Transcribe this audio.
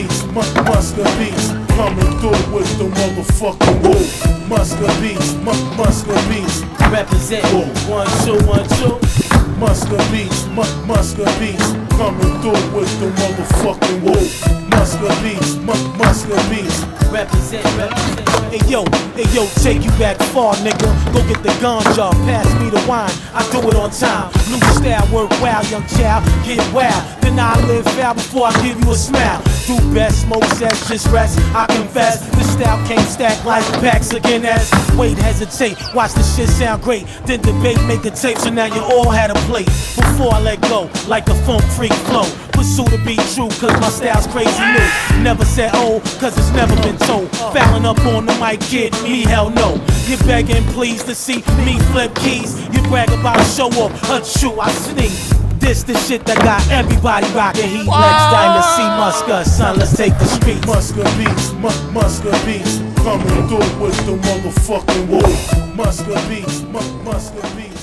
beats, Musker beats, coming through with the motherfucking woo. Musker beats, Musker beats, represent 1 2 1 2. Musker beats, Musker beats, coming through with the motherfucking woo. Musker beats, Musker beats, represent. Hey yo, take you back far, nigga. Go get the ganja, pass me the wine. I do it on time. New style, work wild, young child, get wild. Then I live foul before I give you a smile. Do best, smoke sex, just rest. I confess, the style can't stack like packs again as. Wait, hesitate, watch the shit sound great. Then debate, make a tape, so now you all had a plate. Before I let go, like the funk freak flow. Pursue to be true, cause my style's crazy new. Never said oh, cause it's never been told. Fouling up on the mic, kid, me hell no. You're begging please to see me flip keys. You brag about show off, true, I sneeze. This the shit that got everybody rockin' heat. Next time to see Musker, son, let's take the streets. Musker beats, Musker beats, coming through with the motherfucking woo. Musker beats, Musker beats.